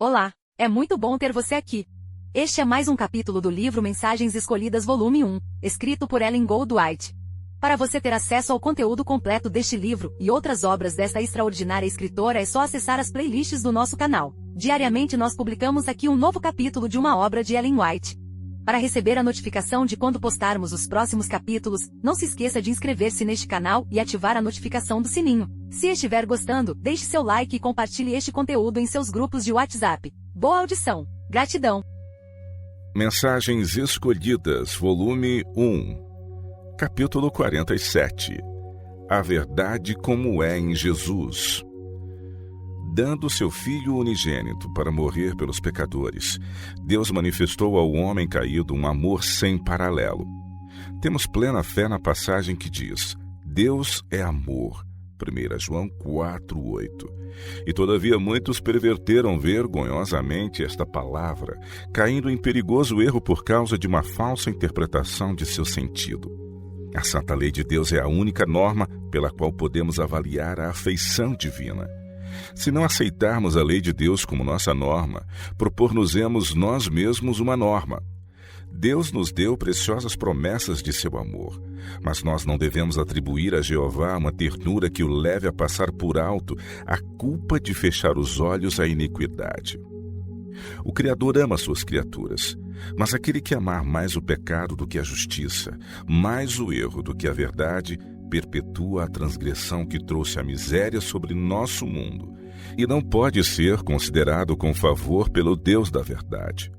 Olá, é muito bom ter você aqui. Este é mais um capítulo do livro Mensagens Escolhidas Volume 1, escrito por Ellen Goldwhite. Para você ter acesso ao conteúdo completo deste livro e outras obras desta extraordinária escritora é só acessar as playlists do nosso canal. Diariamente nós publicamos aqui um novo capítulo de uma obra de Ellen White. Para receber a notificação de quando postarmos os próximos capítulos, não se esqueça de inscrever-se neste canal e ativar a notificação do sininho. Se estiver gostando, deixe seu like e compartilhe este conteúdo em seus grupos de WhatsApp. Boa audição! Gratidão! Mensagens Escolhidas, Volume 1, Capítulo 47. A verdade como é em Jesus. Dando seu Filho unigênito para morrer pelos pecadores, Deus manifestou ao homem caído um amor sem paralelo. Temos plena fé na passagem que diz: Deus é amor. 1 João 4:8. E todavia muitos perverteram vergonhosamente esta palavra, caindo em perigoso erro por causa de uma falsa interpretação de seu sentido. A santa lei de Deus é a única norma pela qual podemos avaliar a afeição divina. Se não aceitarmos a lei de Deus como nossa norma, propor-nos-emos nós mesmos uma norma. Deus nos deu preciosas promessas de seu amor, mas nós não devemos atribuir a Jeová uma ternura que o leve a passar por alto a culpa de fechar os olhos à iniquidade. O Criador ama suas criaturas, mas aquele que amar mais o pecado do que a justiça, mais o erro do que a verdade, perpetua a transgressão que trouxe a miséria sobre nosso mundo e não pode ser considerado com favor pelo Deus da verdade.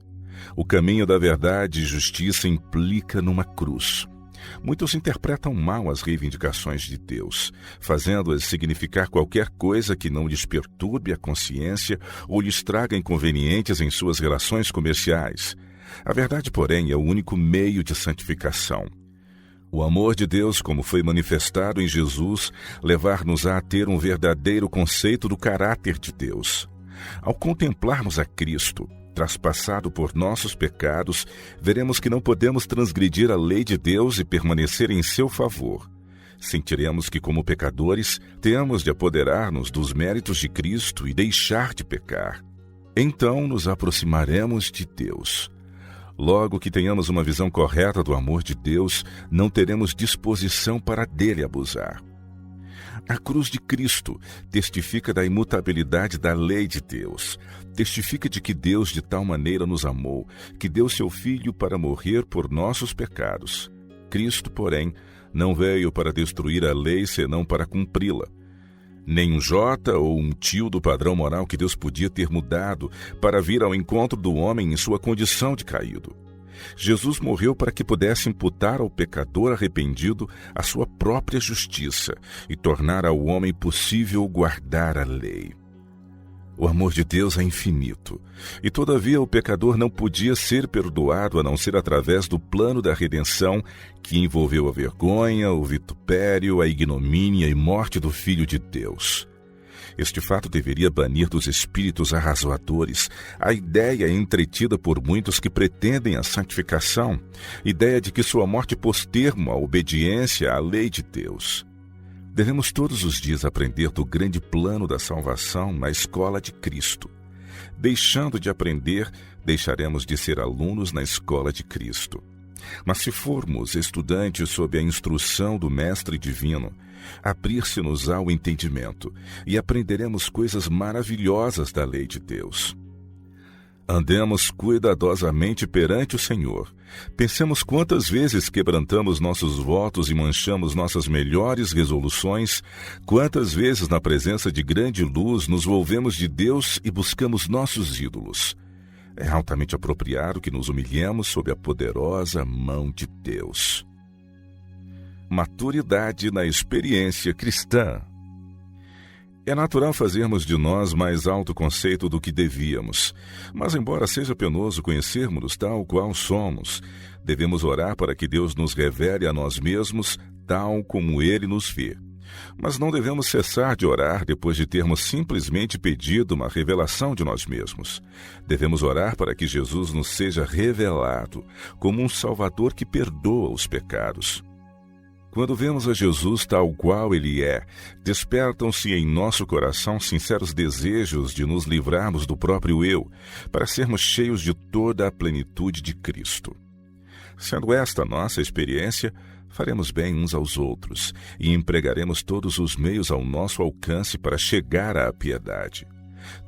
O caminho da verdade e justiça implica numa cruz. Muitos interpretam mal as reivindicações de Deus, fazendo-as significar qualquer coisa que não lhes perturbe a consciência ou lhes traga inconvenientes em suas relações comerciais. A verdade, porém, é o único meio de santificação. O amor de Deus, como foi manifestado em Jesus, levar-nos a ter um verdadeiro conceito do caráter de Deus. Ao contemplarmos a Cristo, traspassado por nossos pecados, veremos que não podemos transgredir a lei de Deus e permanecer em seu favor. Sentiremos que, como pecadores, temos de apoderar-nos dos méritos de Cristo e deixar de pecar. Então nos aproximaremos de Deus. Logo que tenhamos uma visão correta do amor de Deus, não teremos disposição para dele abusar. A cruz de Cristo testifica da imutabilidade da lei de Deus. Testifica de que Deus de tal maneira nos amou, que deu seu Filho para morrer por nossos pecados. Cristo, porém, não veio para destruir a lei, senão para cumpri-la. Nem um jota ou um tio do padrão moral que Deus podia ter mudado para vir ao encontro do homem em sua condição de caído. Jesus morreu para que pudesse imputar ao pecador arrependido a sua própria justiça e tornar ao homem possível guardar a lei. O amor de Deus é infinito, e todavia o pecador não podia ser perdoado a não ser através do plano da redenção que envolveu a vergonha, o vitupério, a ignomínia e morte do Filho de Deus. Este fato deveria banir dos espíritos arrazoadores a ideia entretida por muitos que pretendem a santificação, ideia de que sua morte pôs termo à obediência à lei de Deus. Devemos todos os dias aprender do grande plano da salvação na escola de Cristo. Deixando de aprender, deixaremos de ser alunos na escola de Cristo. Mas se formos estudantes sob a instrução do Mestre Divino, abrir-se-nos-á o entendimento e aprenderemos coisas maravilhosas da lei de Deus. Andemos cuidadosamente perante o Senhor. Pensemos quantas vezes quebrantamos nossos votos e manchamos nossas melhores resoluções, quantas vezes na presença de grande luz nos volvemos de Deus e buscamos nossos ídolos. É altamente apropriado que nos humilhemos sob a poderosa mão de Deus. Maturidade na experiência cristã. É natural fazermos de nós mais alto conceito do que devíamos, mas embora seja penoso conhecermos-nos tal qual somos, devemos orar para que Deus nos revele a nós mesmos tal como Ele nos vê. Mas não devemos cessar de orar depois de termos simplesmente pedido uma revelação de nós mesmos. Devemos orar para que Jesus nos seja revelado como um Salvador que perdoa os pecados. Quando vemos a Jesus tal qual Ele é, despertam-se em nosso coração sinceros desejos de nos livrarmos do próprio eu, para sermos cheios de toda a plenitude de Cristo. Sendo esta nossa experiência, faremos bem uns aos outros e empregaremos todos os meios ao nosso alcance para chegar à piedade.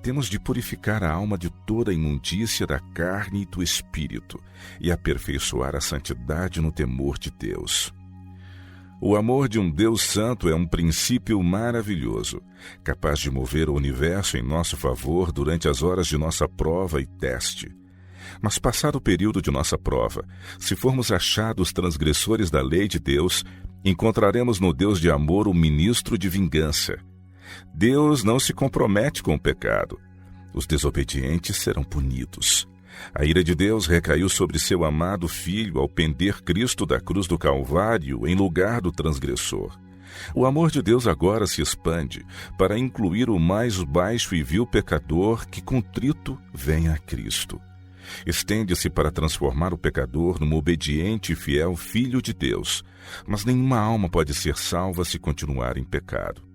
Temos de purificar a alma de toda a imundícia da carne e do espírito e aperfeiçoar a santidade no temor de Deus. O amor de um Deus santo é um princípio maravilhoso, capaz de mover o universo em nosso favor durante as horas de nossa prova e teste. Mas passado o período de nossa prova, se formos achados transgressores da lei de Deus, encontraremos no Deus de amor o ministro de vingança. Deus não se compromete com o pecado. Os desobedientes serão punidos. A ira de Deus recaiu sobre seu amado Filho ao pender Cristo da cruz do Calvário em lugar do transgressor. O amor de Deus agora se expande para incluir o mais baixo e vil pecador que contrito vem a Cristo. Estende-se para transformar o pecador num obediente e fiel filho de Deus, mas nenhuma alma pode ser salva se continuar em pecado.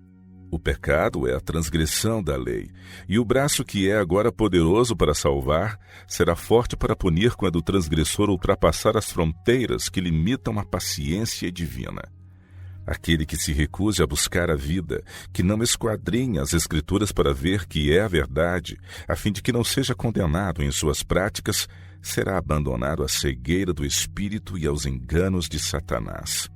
O pecado é a transgressão da lei, e o braço que é agora poderoso para salvar será forte para punir quando o transgressor ultrapassar as fronteiras que limitam a paciência divina. Aquele que se recuse a buscar a vida, que não esquadrinha as Escrituras para ver que é a verdade, a fim de que não seja condenado em suas práticas, será abandonado à cegueira do espírito e aos enganos de Satanás.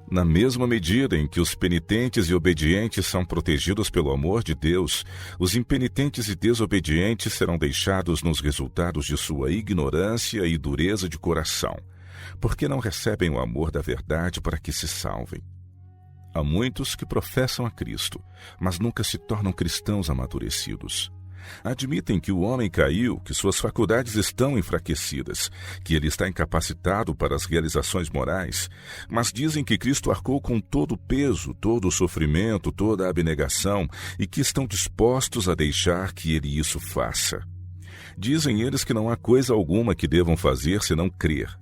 Na mesma medida em que os penitentes e obedientes são protegidos pelo amor de Deus, os impenitentes e desobedientes serão deixados nos resultados de sua ignorância e dureza de coração, porque não recebem o amor da verdade para que se salvem. Há muitos que professam a Cristo, mas nunca se tornam cristãos amadurecidos. Admitem que o homem caiu, que suas faculdades estão enfraquecidas, que ele está incapacitado para as realizações morais, mas dizem que Cristo arcou com todo o peso, todo o sofrimento, toda a abnegação e que estão dispostos a deixar que ele isso faça. Dizem eles que não há coisa alguma que devam fazer senão crer.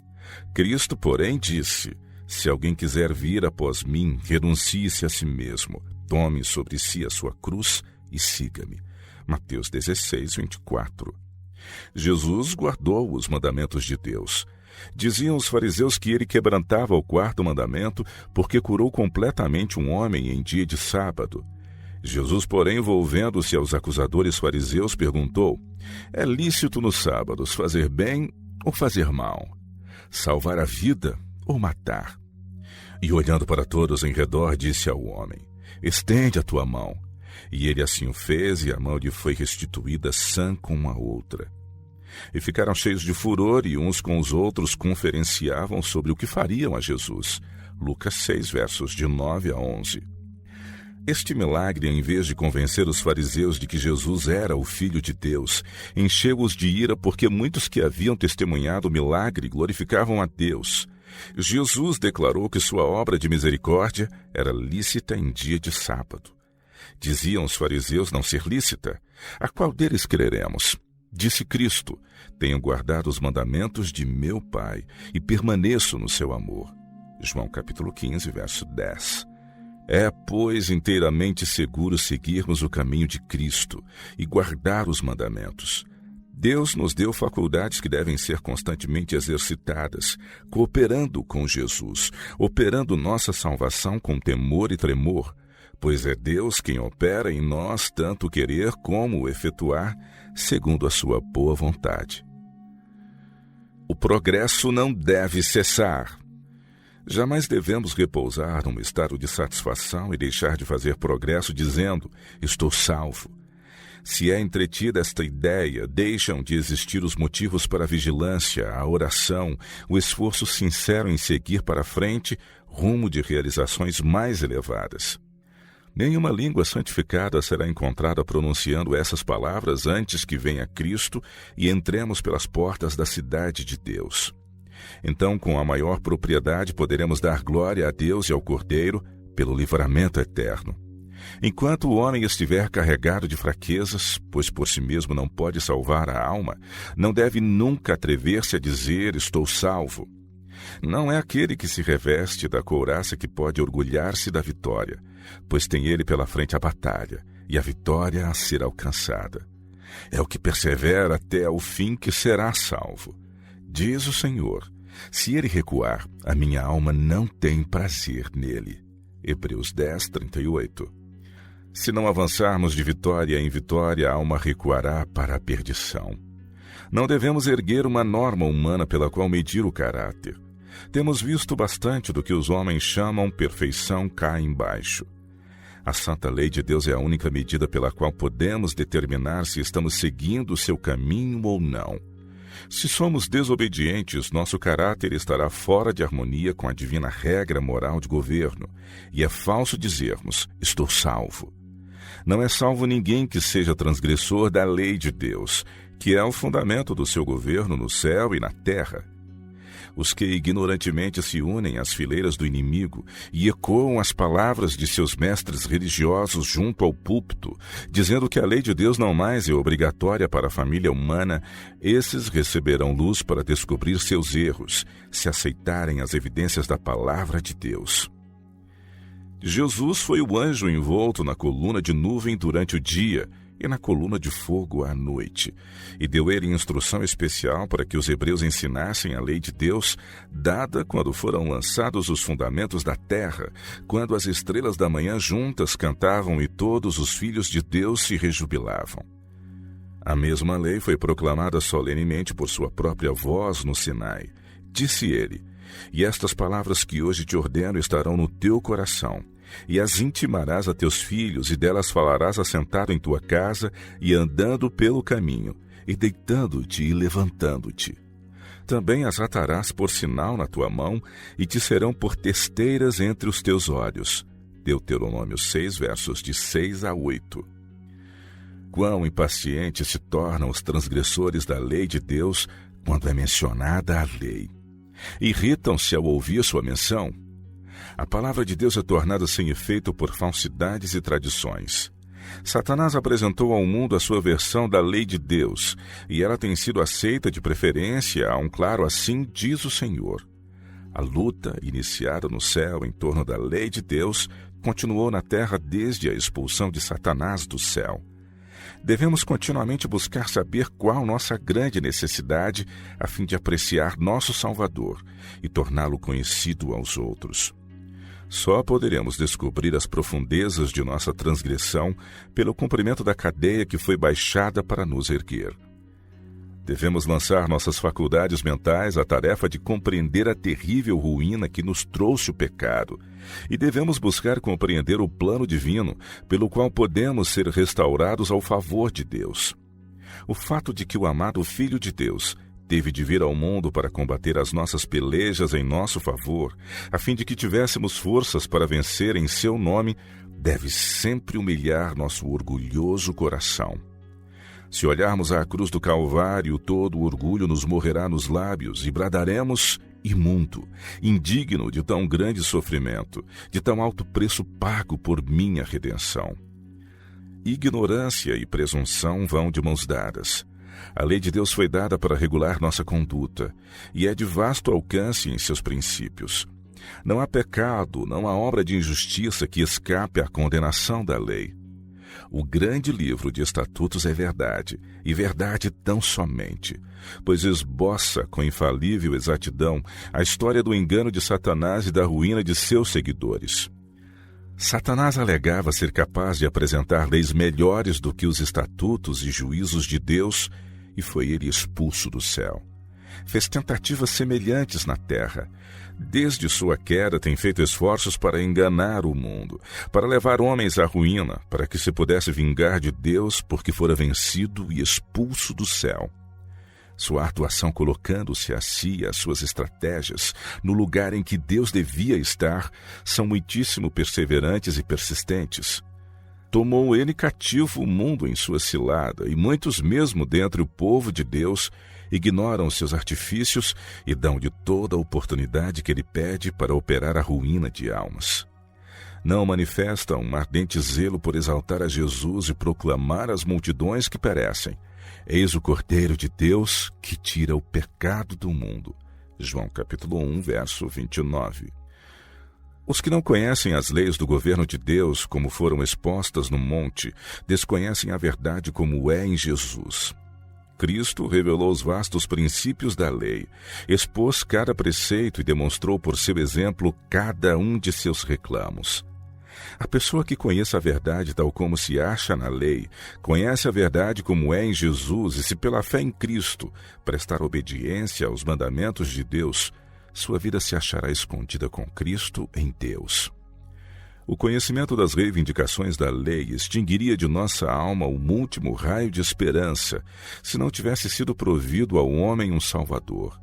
Cristo, porém, disse: se alguém quiser vir após mim, renuncie-se a si mesmo, tome sobre si a sua cruz e siga-me. Mateus 16, 24. Jesus guardou os mandamentos de Deus. Diziam os fariseus que ele quebrantava o quarto mandamento porque curou completamente um homem em dia de sábado. Jesus, porém, volvendo-se aos acusadores fariseus, perguntou: é lícito nos sábados fazer bem ou fazer mal? Salvar a vida ou matar? E olhando para todos em redor, disse ao homem: estende a tua mão. E ele assim o fez, e a mão lhe foi restituída sã como a outra. E ficaram cheios de furor, e uns com os outros conferenciavam sobre o que fariam a Jesus. Lucas 6, versos de 9 a 11. Este milagre, em vez de convencer os fariseus de que Jesus era o Filho de Deus, encheu-os de ira porque muitos que haviam testemunhado o milagre glorificavam a Deus. Jesus declarou que sua obra de misericórdia era lícita em dia de sábado. Diziam os fariseus não ser lícita. A qual deles creremos? Disse Cristo: tenho guardado os mandamentos de meu Pai e permaneço no seu amor. João capítulo 15, verso 10. É, pois, inteiramente seguro seguirmos o caminho de Cristo e guardar os mandamentos. Deus nos deu faculdades que devem ser constantemente exercitadas, cooperando com Jesus, operando nossa salvação com temor e tremor, pois é Deus quem opera em nós tanto querer como efetuar, segundo a sua boa vontade. O progresso não deve cessar. Jamais devemos repousar num estado de satisfação e deixar de fazer progresso dizendo: estou salvo. Se é entretida esta ideia, deixam de existir os motivos para a vigilância, a oração, o esforço sincero em seguir para frente, rumo de realizações mais elevadas. Nenhuma língua santificada será encontrada pronunciando essas palavras antes que venha Cristo e entremos pelas portas da cidade de Deus. Então, com a maior propriedade, poderemos dar glória a Deus e ao Cordeiro pelo livramento eterno. Enquanto o homem estiver carregado de fraquezas, pois por si mesmo não pode salvar a alma, não deve nunca atrever-se a dizer: estou salvo. Não é aquele que se reveste da couraça que pode orgulhar-se da vitória, pois tem ele pela frente a batalha, e a vitória a ser alcançada. É o que persevera até ao fim que será salvo. Diz o Senhor: se ele recuar, a minha alma não tem prazer nele. Hebreus 10, 38. Se não avançarmos de vitória em vitória, a alma recuará para a perdição. Não devemos erguer uma norma humana pela qual medir o caráter. Temos visto bastante do que os homens chamam perfeição cá embaixo. A santa lei de Deus é a única medida pela qual podemos determinar se estamos seguindo o seu caminho ou não. Se somos desobedientes, nosso caráter estará fora de harmonia com a divina regra moral de governo, e é falso dizermos: estou salvo. Não é salvo ninguém que seja transgressor da lei de Deus, que é o fundamento do seu governo no céu e na terra. Os que ignorantemente se unem às fileiras do inimigo e ecoam as palavras de seus mestres religiosos junto ao púlpito, dizendo que a lei de Deus não mais é obrigatória para a família humana, esses receberão luz para descobrir seus erros, se aceitarem as evidências da palavra de Deus. Jesus foi o anjo envolto na coluna de nuvem durante o dia e na coluna de fogo à noite, e deu ele instrução especial para que os hebreus ensinassem a lei de Deus, dada quando foram lançados os fundamentos da terra, quando as estrelas da manhã juntas cantavam e todos os filhos de Deus se rejubilavam. A mesma lei foi proclamada solenemente por sua própria voz no Sinai. Disse ele: e estas palavras que hoje te ordeno estarão no teu coração, e as intimarás a teus filhos, e delas falarás assentado em tua casa, e andando pelo caminho, e deitando-te e levantando-te. Também as atarás por sinal na tua mão, e te serão por testeiras entre os teus olhos. Deuteronômio 6, versos de 6 a 8. Quão impacientes se tornam os transgressores da lei de Deus quando é mencionada a lei. Irritam-se ao ouvir sua menção. A palavra de Deus é tornada sem efeito por falsidades e tradições. Satanás apresentou ao mundo a sua versão da lei de Deus, e ela tem sido aceita de preferência a um claro assim diz o Senhor. A luta, iniciada no céu em torno da lei de Deus, continuou na terra desde a expulsão de Satanás do céu. Devemos continuamente buscar saber qual nossa grande necessidade, a fim de apreciar nosso Salvador e torná-lo conhecido aos outros. Só poderemos descobrir as profundezas de nossa transgressão pelo cumprimento da cadeia que foi baixada para nos erguer. Devemos lançar nossas faculdades mentais à tarefa de compreender a terrível ruína que nos trouxe o pecado, e devemos buscar compreender o plano divino pelo qual podemos ser restaurados ao favor de Deus. O fato de que o amado Filho de Deus teve de vir ao mundo para combater as nossas pelejas em nosso favor, a fim de que tivéssemos forças para vencer em seu nome, deve sempre humilhar nosso orgulhoso coração. Se olharmos à cruz do Calvário, todo o orgulho nos morrerá nos lábios e bradaremos: imundo, indigno de tão grande sofrimento, de tão alto preço pago por minha redenção. Ignorância e presunção vão de mãos dadas. A lei de Deus foi dada para regular nossa conduta, e é de vasto alcance em seus princípios. Não há pecado, não há obra de injustiça que escape à condenação da lei. O grande livro de estatutos é verdade, e verdade tão somente, pois esboça com infalível exatidão a história do engano de Satanás e da ruína de seus seguidores. Satanás alegava ser capaz de apresentar leis melhores do que os estatutos e juízos de Deus, e foi ele expulso do céu. Fez tentativas semelhantes na terra. Desde sua queda tem feito esforços para enganar o mundo, para levar homens à ruína, para que se pudesse vingar de Deus porque fora vencido e expulso do céu. Sua atuação colocando-se a si e as suas estratégias no lugar em que Deus devia estar são muitíssimo perseverantes e persistentes. Tomou ele cativo o mundo em sua cilada, e muitos mesmo dentre o povo de Deus ignoram seus artifícios e dão-lhe toda a oportunidade que ele pede para operar a ruína de almas. Não manifestam um ardente zelo por exaltar a Jesus e proclamar às multidões que perecem: eis o Cordeiro de Deus que tira o pecado do mundo. João capítulo 1, verso 29. Os que não conhecem as leis do governo de Deus, como foram expostas no monte, desconhecem a verdade como é em Jesus. Cristo revelou os vastos princípios da lei, expôs cada preceito e demonstrou por seu exemplo cada um de seus reclamos. A pessoa que conhece a verdade tal como se acha na lei, conhece a verdade como é em Jesus e se pela fé em Cristo prestar obediência aos mandamentos de Deus, sua vida se achará escondida com Cristo em Deus. O conhecimento das reivindicações da lei extinguiria de nossa alma o último raio de esperança, se não tivesse sido provido ao homem um Salvador.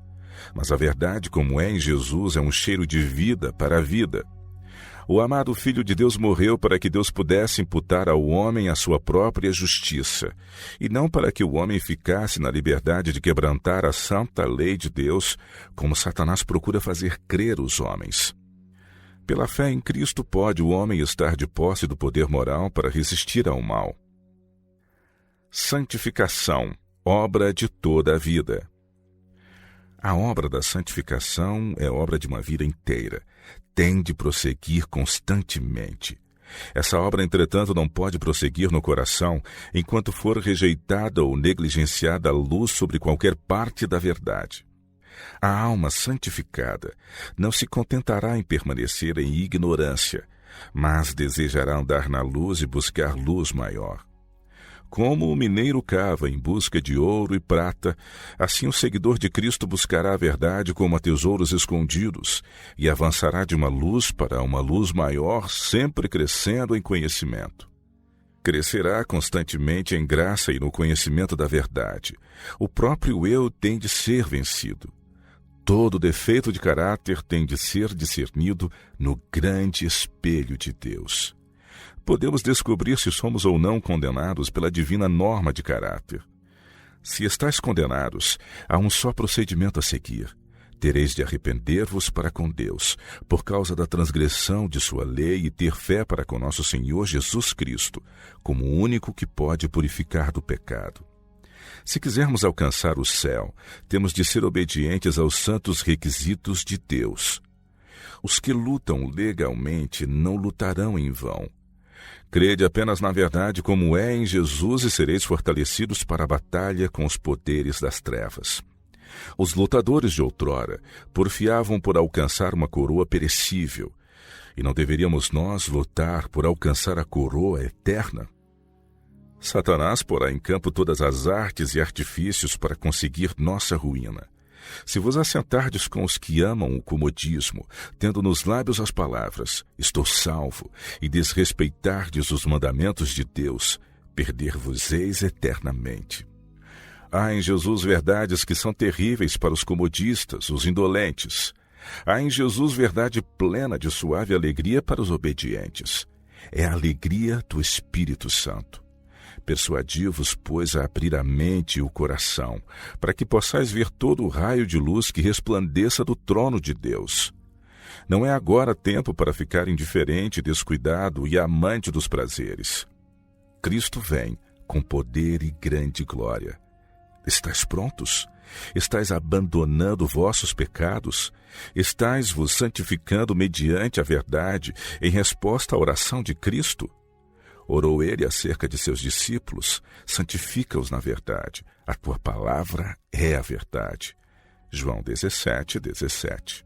Mas a verdade, como é em Jesus, é um cheiro de vida para a vida. O amado Filho de Deus morreu para que Deus pudesse imputar ao homem a sua própria justiça, e não para que o homem ficasse na liberdade de quebrantar a santa lei de Deus, como Satanás procura fazer crer os homens. Pela fé em Cristo pode o homem estar de posse do poder moral para resistir ao mal. Santificação, obra de toda a vida. A obra da santificação é obra de uma vida inteira. Tem de prosseguir constantemente. Essa obra, entretanto, não pode prosseguir no coração enquanto for rejeitada ou negligenciada a luz sobre qualquer parte da verdade. A alma santificada não se contentará em permanecer em ignorância, mas desejará andar na luz e buscar luz maior. Como o mineiro cava em busca de ouro e prata, assim o seguidor de Cristo buscará a verdade como a tesouros escondidos e avançará de uma luz para uma luz maior, sempre crescendo em conhecimento. Crescerá constantemente em graça e no conhecimento da verdade. O próprio eu tem de ser vencido. Todo defeito de caráter tem de ser discernido no grande espelho de Deus. Podemos descobrir se somos ou não condenados pela divina norma de caráter. Se estáis condenados, há um só procedimento a seguir. Tereis de arrepender-vos para com Deus, por causa da transgressão de sua lei, e ter fé para com nosso Senhor Jesus Cristo, como o único que pode purificar do pecado. Se quisermos alcançar o céu, temos de ser obedientes aos santos requisitos de Deus. Os que lutam legalmente não lutarão em vão. Crede apenas na verdade como é em Jesus e sereis fortalecidos para a batalha com os poderes das trevas. Os lutadores de outrora porfiavam por alcançar uma coroa perecível, e não deveríamos nós lutar por alcançar a coroa eterna? Satanás porá em campo todas as artes e artifícios para conseguir nossa ruína. Se vos assentardes com os que amam o comodismo, tendo nos lábios as palavras, estou salvo, e desrespeitardes os mandamentos de Deus, perder-vos-eis eternamente. Há em Jesus verdades que são terríveis para os comodistas, os indolentes. Há em Jesus verdade plena de suave alegria para os obedientes. É a alegria do Espírito Santo. Persuadi-vos, pois, a abrir a mente e o coração, para que possais ver todo o raio de luz que resplandeça do trono de Deus. Não é agora tempo para ficar indiferente, descuidado e amante dos prazeres. Cristo vem com poder e grande glória. Estais prontos? Estais abandonando vossos pecados? Estais vos santificando mediante a verdade, em resposta à oração de Cristo? Orou ele acerca de seus discípulos, santifica-os na verdade. A tua palavra é a verdade. João 17:17.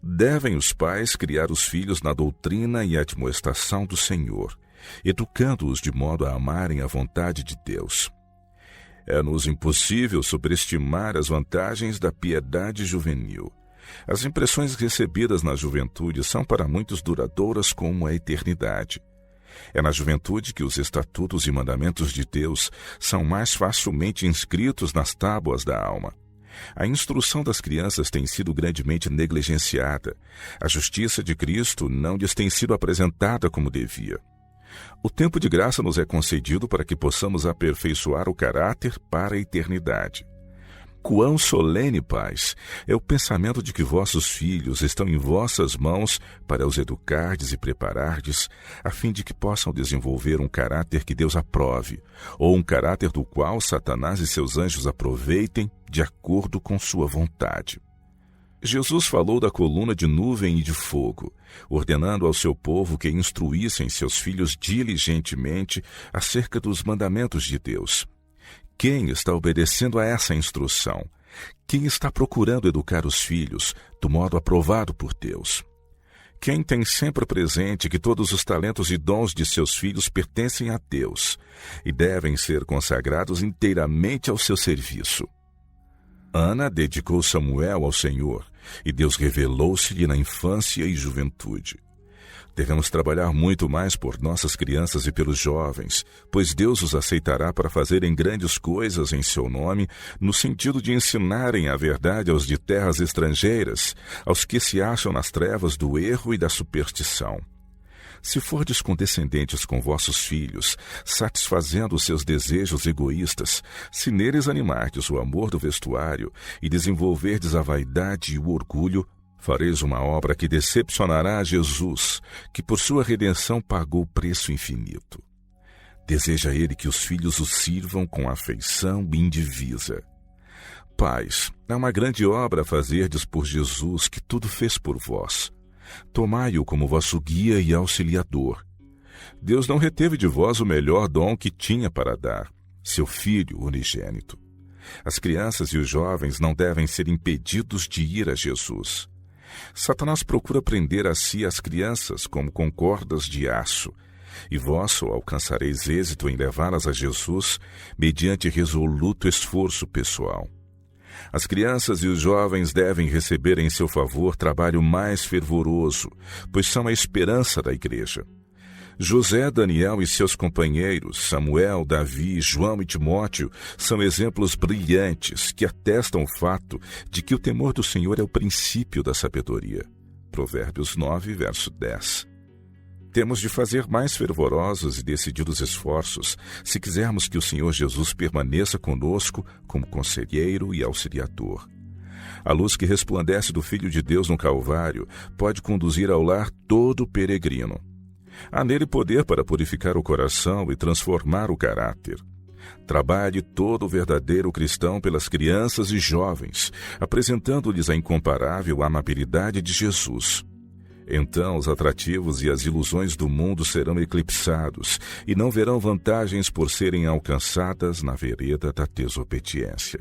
Devem os pais criar os filhos na doutrina e admoestação do Senhor, educando-os de modo a amarem a vontade de Deus. É-nos impossível superestimar as vantagens da piedade juvenil. As impressões recebidas na juventude são para muitos duradouras como a eternidade. É na juventude que os estatutos e mandamentos de Deus são mais facilmente inscritos nas tábuas da alma. A instrução das crianças tem sido grandemente negligenciada. A justiça de Cristo não lhes tem sido apresentada como devia. O tempo de graça nos é concedido para que possamos aperfeiçoar o caráter para a eternidade. Quão solene, pais, é o pensamento de que vossos filhos estão em vossas mãos para os educardes e preparardes, a fim de que possam desenvolver um caráter que Deus aprove, ou um caráter do qual Satanás e seus anjos aproveitem de acordo com sua vontade. Jesus falou da coluna de nuvem e de fogo, ordenando ao seu povo que instruíssem seus filhos diligentemente acerca dos mandamentos de Deus. Quem está obedecendo a essa instrução? Quem está procurando educar os filhos do modo aprovado por Deus? Quem tem sempre presente que todos os talentos e dons de seus filhos pertencem a Deus e devem ser consagrados inteiramente ao seu serviço? Ana dedicou Samuel ao Senhor, e Deus revelou-se-lhe na infância e juventude. Devemos trabalhar muito mais por nossas crianças e pelos jovens, pois Deus os aceitará para fazerem grandes coisas em seu nome, no sentido de ensinarem a verdade aos de terras estrangeiras, aos que se acham nas trevas do erro e da superstição. Se fordes condescendentes com vossos filhos, satisfazendo os seus desejos egoístas, se neles animardes o amor do vestuário e desenvolverdes a vaidade e o orgulho, fareis uma obra que decepcionará a Jesus, que por sua redenção pagou preço infinito. Deseja ele que os filhos o sirvam com afeição indivisa. Pais, é uma grande obra fazerdes por Jesus que tudo fez por vós. Tomai-o como vosso guia e auxiliador. Deus não reteve de vós o melhor dom que tinha para dar, seu Filho unigênito. As crianças e os jovens não devem ser impedidos de ir a Jesus. Satanás procura prender a si as crianças como com cordas de aço, e vós só alcançareis êxito em levá-las a Jesus mediante resoluto esforço pessoal. As crianças e os jovens devem receber em seu favor trabalho mais fervoroso, pois são a esperança da igreja. José, Daniel e seus companheiros, Samuel, Davi, João e Timóteo, são exemplos brilhantes que atestam o fato de que o temor do Senhor é o princípio da sabedoria. Provérbios 9, verso 10. Temos de fazer mais fervorosos e decididos esforços se quisermos que o Senhor Jesus permaneça conosco como conselheiro e auxiliador. A luz que resplandece do Filho de Deus no Calvário pode conduzir ao lar todo peregrino. Há nele poder para purificar o coração e transformar o caráter. Trabalhe todo o verdadeiro cristão pelas crianças e jovens, apresentando-lhes a incomparável amabilidade de Jesus. Então os atrativos e as ilusões do mundo serão eclipsados e não verão vantagens por serem alcançadas na vereda da desobediência.